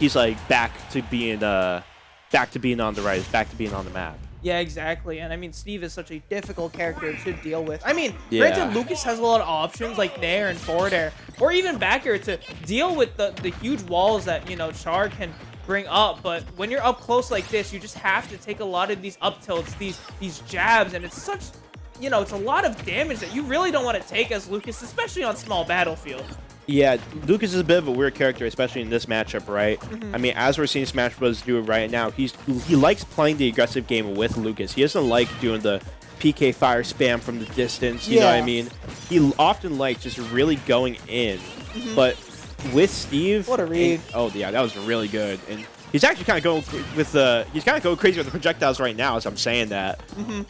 he's like back to being on the rise, back to being on the map. Yeah, exactly. And I mean, Steve is such a difficult character to deal with. I mean, Yeah. granted, Lucas has a lot of options like Nair and forward air, or even back air to deal with the huge walls that, you know, Char can bring up. But when you're up close like this, you just have to take a lot of these up tilts, these jabs, and it's such, you know, it's a lot of damage that you really don't want to take as Lucas, especially on small battlefield. Yeah, Lucas is a bit of a weird character, especially in this matchup, right? I mean, as we're seeing SmashBros do it right now, he likes playing the aggressive game with Lucas. He doesn't like doing the PK fire spam from the distance, you know what I mean? He often likes just really going in. But with Steve... What a read. Oh, yeah, that was really good. And he's actually kind of going with he's kind of going crazy with the projectiles right now as I'm saying that.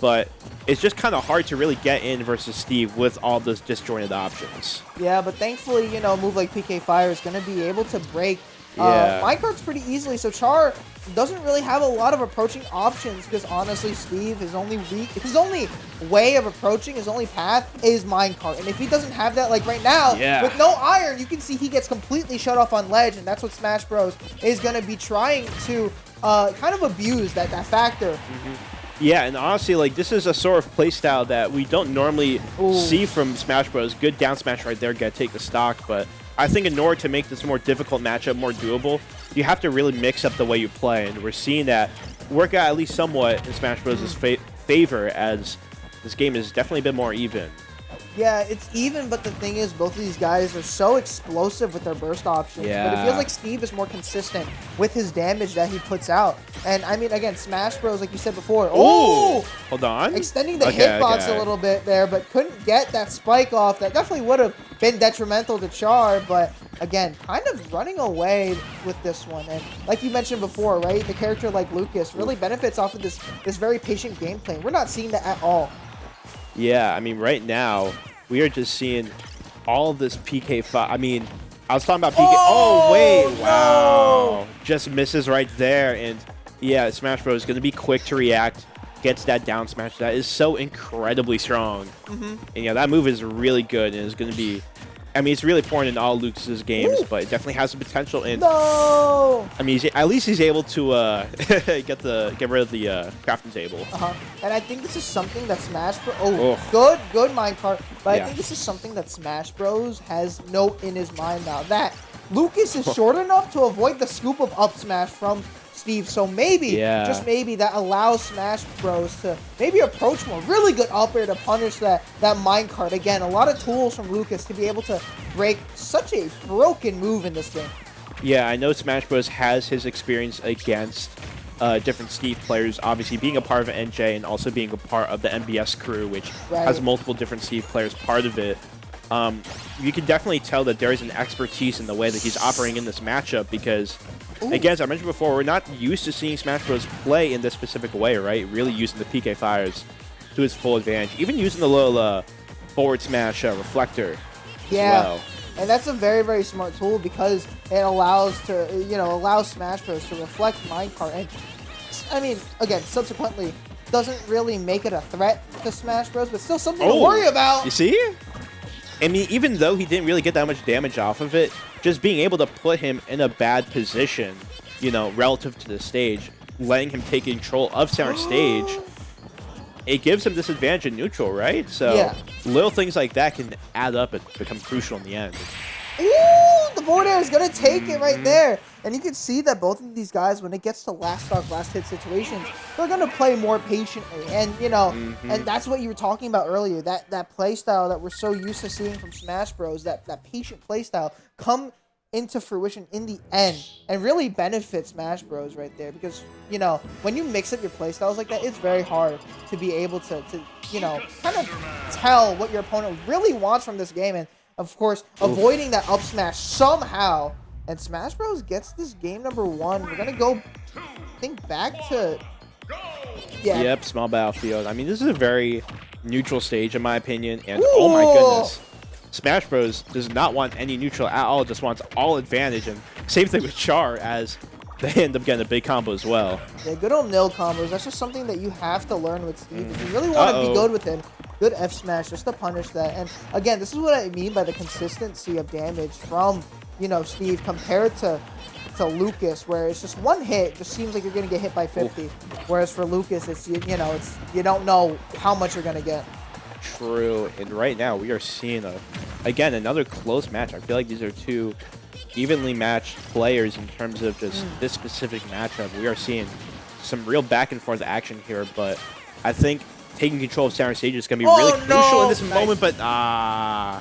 But it's just kind of hard to really get in versus Steve with all those disjointed options. Yeah, but thankfully, you know, a move like PK Fire is going to be able to break minecarts pretty easily. So Char doesn't really have a lot of approaching options because honestly, Steve, his only way of approaching, his only path is minecart. And if he doesn't have that, like right now, with no iron, you can see he gets completely shut off on ledge, and that's what SmashBros is going to be trying to kind of abuse that factor. Yeah, and honestly, like, this is a sort of playstyle that we don't normally see from SmashBros. Good down smash right there, gotta take the stock, but I think in order to make this a more difficult matchup, more doable, you have to really mix up the way you play, and we're seeing that work out at least somewhat in SmashBros' favor, as this game is definitely a bit more even. Yeah, it's even, but the thing is, both of these guys are so explosive with their burst options. But it feels like Steve is more consistent with his damage that he puts out. And, I mean, again, SmashBros, like you said before. Oh! Hold on. Extending the hitbox a little bit there, but couldn't get that spike off. That definitely would have been detrimental to Char, but, again, kind of running away with this one. And like you mentioned before, right, the character like Lucas really benefits off of this very patient gameplay. We're not seeing that at all. Yeah, I mean, right now, we are just seeing all of this PK I mean, I was talking about PK. Oh, wait. Wow. Just misses right there. And, yeah, SmashBros is going to be quick to react. Gets that down smash. That is so incredibly strong. And, yeah, that move is really good. And it's going to be... I mean, it's really important in all Lucas's games, but it definitely has the potential. And I mean, at least he's able to get rid of the crafting table. And I think this is something that SmashBros. Good minecart. But I think this is something that SmashBros has note in his mind now that Lucas is short enough to avoid the scoop of up smash from Steve. So maybe, just maybe, that allows SmashBros to maybe approach more. Really good up air to punish that minecart. Again, a lot of tools from Lucas to be able to break such a broken move in this game. Yeah, I know SmashBros has his experience against different Steve players, obviously being a part of NJ and also being a part of the MBS crew, which has multiple different Steve players part of it. You can definitely tell that there is an expertise in the way that he's operating in this matchup because, again, as I mentioned before, we're not used to seeing SmashBros play in this specific way, right? Really using the PK fires to his full advantage. Even using the little forward smash reflector as well. And that's a very, very smart tool because it allows SmashBros to reflect minecart. And, I mean, again, subsequently, doesn't really make it a threat to SmashBros, but still something to worry about. You see? I mean, even though he didn't really get that much damage off of it, just being able to put him in a bad position, you know, relative to the stage, letting him take control of center stage, it gives him this advantage in neutral, right? So little things like that can add up and become crucial in the end. Ooh, the forward air is going to take it right there. And you can see that both of these guys, when it gets to last stock, last hit situations, they're going to play more patiently. And, you know, and that's what you were talking about earlier, that play style that we're so used to seeing from SmashBros, that patient play style come into fruition in the end and really benefits SmashBros right there. Because, you know, when you mix up your play styles like that, it's very hard to be able to you know, kind of tell what your opponent really wants from this game. And, of course, avoiding that up smash somehow. And SmashBros gets this game number 1. We're going to go, I think, back to... Yep, small battlefield. I mean, this is a very neutral stage, in my opinion. And, oh my goodness, SmashBros does not want any neutral at all. Just wants all advantage. And same thing with Char, as they end up getting a big combo as well. Yeah, good old nil combos. That's just something that you have to learn with Steve. If you really want to be good with him, good F smash just to punish that. And, again, this is what I mean by the consistency of damage from... you know, Steve, compared to to Lucas, where it's just one hit, just seems like you're gonna get hit by 50. Whereas for Lucas, it's you know, it's you don't know how much you're gonna get. True. And right now we are seeing again another close match. I feel like these are two evenly matched players in terms of just this specific matchup. We are seeing some real back and forth action here, but I think taking control of center stage is going to be really crucial in this moment, but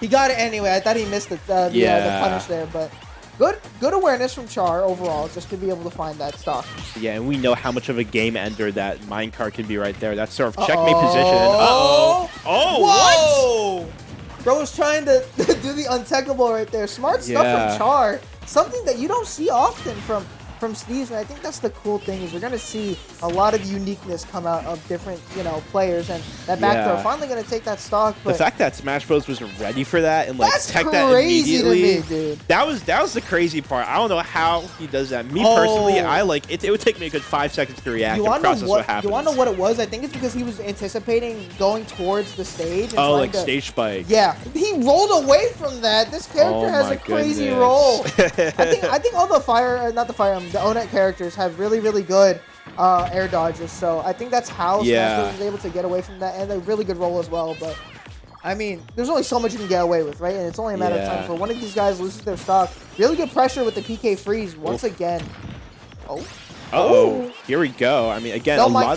he got it anyway. I thought he missed the punish there, but good awareness from Char overall, just to be able to find that stock. Yeah, and we know how much of a game ender that minecart can be right there. That's sort of checkmate position. Oh, what? Bro was trying to do the untechable right there. Smart stuff from Char. Something that you don't see often from Steve, and I think that's the cool thing is we're gonna see a lot of uniqueness come out of different, you know, players, and that back throw finally gonna take that stock. But the fact that SmashBros was ready for that and like that's tech that crazy immediately, to me, dude. that was the crazy part. I don't know how he does that. Me personally, I like it. It would take me a good 5 seconds to react and process what happened. You wanna know what it was? I think it's because he was anticipating going towards the stage. And like stage spike. Yeah, he rolled away from that. This character has a crazy roll. I think all the the Onet characters have really good air dodges, so I think that's how SmashBros was able to get away from that, and a really good roll as well. But I mean, there's only so much you can get away with, right? And it's only a matter of time for one of these guys loses their stock. Really good pressure with the PK freeze once again. Here we go. I mean, again, not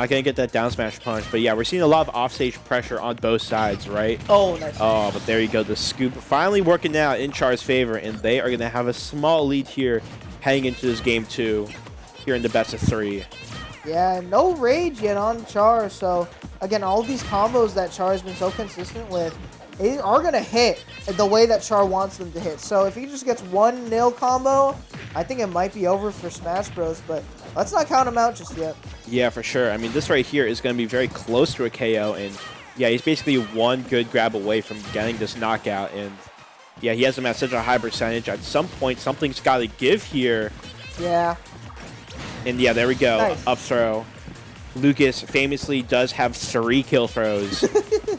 gonna get that down smash punch, but yeah, we're seeing a lot of offstage pressure on both sides, right? Nice. But there you go, the scoop finally working out in Char's favor, and they are gonna have a small lead here heading into this game 2 here in the best of 3. Yeah, no rage yet on Char. So again, all of these combos that Char has been so consistent with are gonna hit the way that Char wants them to hit. So if he just gets 1-0 combo, I think it might be over for SmashBros, but let's not count him out just yet. Yeah, for sure. I mean, this right here is going to be very close to a KO, and yeah, he's basically one good grab away from getting this knockout, and yeah, he has him at such a high percentage. At some point, something's got to give here. Yeah. And yeah, there we go. Nice. Up throw. Lucas famously does have 3 kill throws.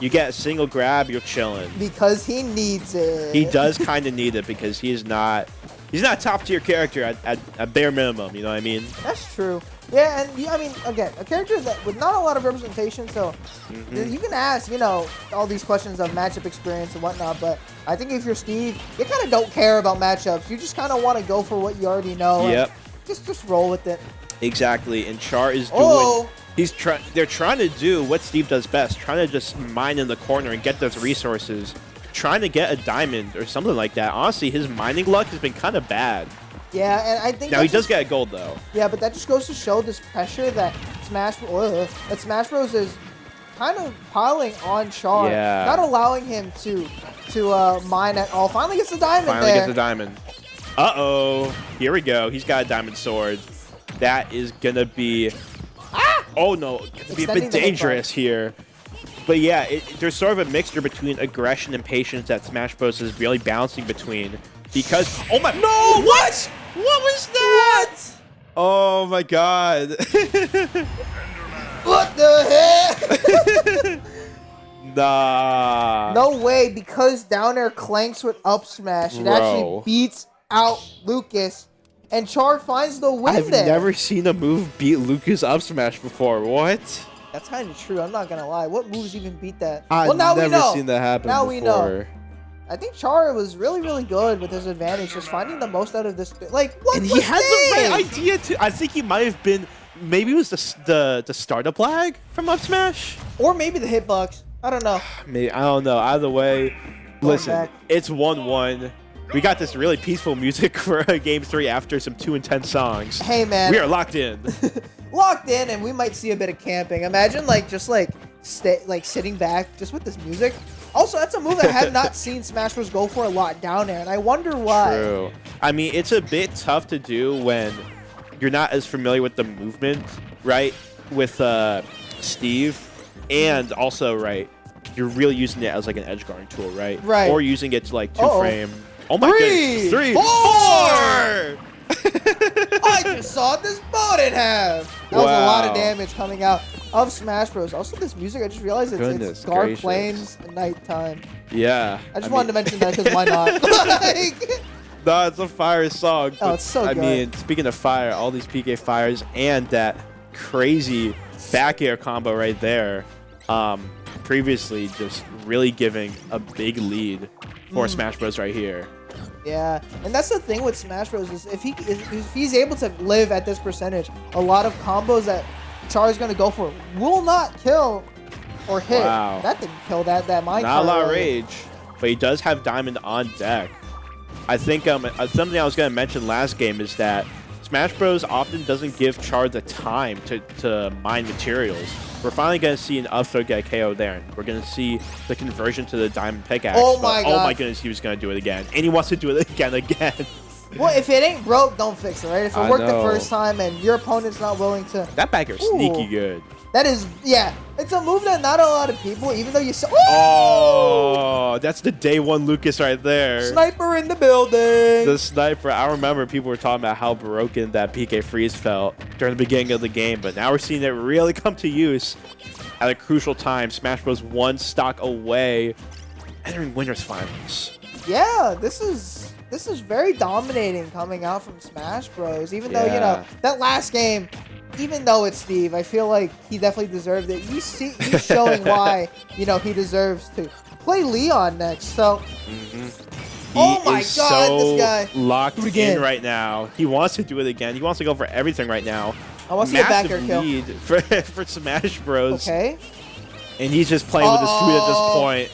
You get a single grab, you're chilling. Because he needs it. He does kind of need it because he's not a top tier character at bare minimum, you know what I mean? That's true. Yeah, and I mean, again, a character that with not a lot of representation, so you can ask, you know, all these questions of matchup experience and whatnot, but I think if you're Steve, you kind of don't care about matchups. You just kind of want to go for what you already know. Yep. Just roll with it. Exactly, and Char is doing... They're trying to do what Steve does best, trying to just mine in the corner and get those resources, trying to get a diamond or something like that. Honestly, his mining luck has been kind of bad. Yeah, and I think now he does get a gold though. Yeah, but that just goes to show this pressure that SmashBros is kind of piling on Char, not allowing him to mine at all. Finally gets the diamond. Finally gets the diamond. Here we go. He's got a diamond sword. That is gonna be. Oh no, gonna be a bit dangerous here. But yeah, there's sort of a mixture between aggression and patience that SmashBros is really balancing between. Because no, what? What was that? What? Oh my god. What the heck? Nah. No way, because down air clanks with up smash. It actually beats out Lucas. And Char finds the win I've never seen a move beat Lucas up smash before. What? That's kind of true. I'm not going to lie. What moves even beat that? I've never seen that happen before. We know. I think Char was really good with his advantage, just finding the most out of this. Like, what and he had the right idea, too. I think he might have been... Maybe it was the startup lag from up smash? Or maybe the hitbox. I don't know. Maybe, I don't know. Either way, listen, it's 1-1. We got this really peaceful music for Game 3 after some 2 intense songs. Hey, man. We are locked in. Locked in, and we might see a bit of camping. Imagine, sitting back just with this music. Also, that's a move I have not seen SmashBros go for a lot down there, and I wonder why. True. I mean, it's a bit tough to do when you're not as familiar with the movement, right? With Steve. And also, right, you're really using it as like an edge guarding tool, right? Right. Or using it to like two-frame. Oh my goodness. 3, 4! I just saw this boat in half. That was a lot of damage coming out of SmashBros. Also, this music, I just realized it's Guard Plains at nighttime. Yeah. I just wanted to mention that because why not? No, it's a fire song. Oh, it's so I good. mean, speaking of fire, all these PK fires and that crazy back air combo right there, previously just really giving a big lead for Smash Bros. Right here. Yeah, and that's the thing with Smash Bros. Is if he's able to live at this percentage, a lot of combos that Char is going to go for will not kill or hit. Wow. That didn't kill that minecart. Not a lot of rage, but he does have Diamond on deck. I think something I was going to mention last game is that Smash Bros. Often doesn't give Char the time to mine materials. We're finally going to see an up throw get KO there. And we're going to see the conversion to the Diamond Pickaxe. Oh my God. Oh my goodness, he was going to do it again. And he wants to do it again. Well, if it ain't broke, don't fix it, right? If it worked the know. first time and your opponent's not willing to... That back air's sneaky good. That is, yeah. It's a move that not a lot of people, even though you saw... Oh, that's the day one Lucas right there. Sniper in the building. The sniper. I remember people were talking about how broken that PK freeze felt during the beginning of the game, but now we're seeing it really come to use at a crucial time. Smash Bros. One stock away, entering winners finals. Yeah, this is very dominating coming out from Smash Bros. Even though, you know, that last game, even though it's Steve, I feel like he definitely deserved it. He's showing why, you know, he deserves to play Leon next. So, oh my God, this guy locked in right now. He wants to do it again. He wants to go for everything right now. I want to see a back air kill. Lead for Smash Bros. Okay. And he's just playing with his food at this point.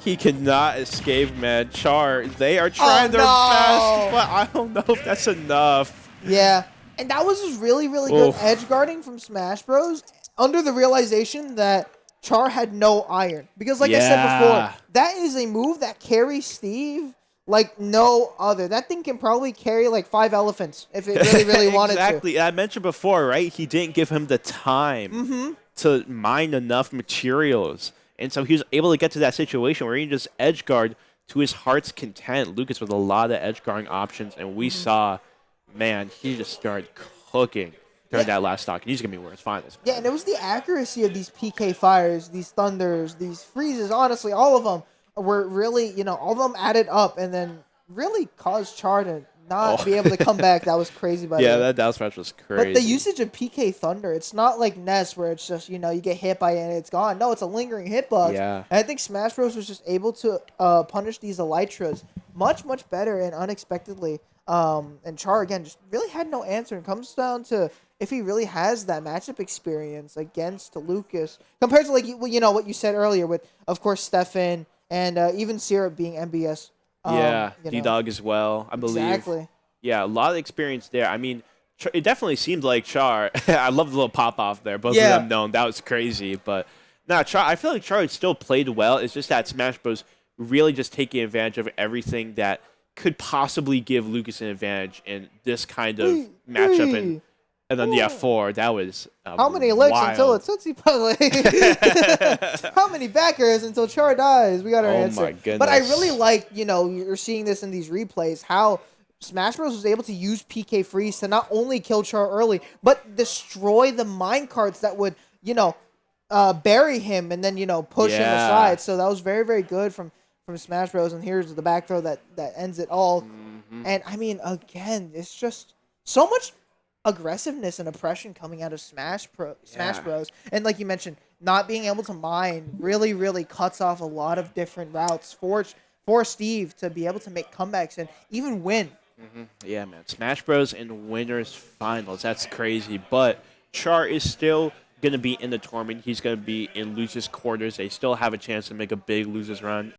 He cannot escape, man. Char, they are trying their best, but I don't know if that's enough. Yeah. And that was just really, really good edge guarding from Smash Bros. Under the realization that Char had no iron. Because like I said before, that is a move that carries Steve like no other. That thing can probably carry like 5 elephants if it really, really wanted to. Exactly. I mentioned before, right? He didn't give him the time to mine enough materials. And so he was able to get to that situation where he can just edge guard to his heart's content. Lucas with a lot of edge guarding options, and we saw, man, he just started cooking during that last stock, and he's going to be where it's finest. Yeah, and it was the accuracy of these PK fires, these thunders, these freezes, honestly, all of them were really, you know, all of them added up and then really caused Char to not be able to come back. That was crazy, by the way. Yeah, that down smash was crazy. But the usage of PK Thunder, it's not like Ness where it's just, you know, you get hit by it and it's gone. No, it's a lingering hitbox. Yeah. And I think Smash Bros. Was just able to punish these Elytras much, much better and unexpectedly. And Char, again, just really had no answer. It comes down to if he really has that matchup experience against Lucas. Compared to, like, you know, what you said earlier with, of course, Stefan and even Syrup being MBS. D-Dog as well, I believe. Exactly. Yeah, a lot of experience there. I mean, it definitely seemed like Char. I love the little pop-off there. Both of them known. That was crazy. But, nah, Char, I feel like Char still played well. It's just that Smash Bros. Really just taking advantage of everything that could possibly give Lucas an advantage in this kind of matchup. And then the F4, that was how many licks until a Tootsie Puzzle? How many backers until Char dies? We got our answer. My goodness. But I really like, you know, you're seeing this in these replays, how Smash Bros. Was able to use PK Freeze to not only kill Char early, but destroy the minecarts that would, you know, bury him and then, you know, push him aside. So that was very, very good from Smash Bros. And here's the back throw that ends it all. And, I mean, again, it's just so much aggressiveness and oppression coming out of Smash Bros. And like you mentioned, not being able to mine really, really cuts off a lot of different routes for Steve to be able to make comebacks and even win. Yeah, man. Smash Bros. In winners finals. That's crazy. But Char is still going to be in the tournament. He's going to be in losers quarters. They still have a chance to make a big losers run.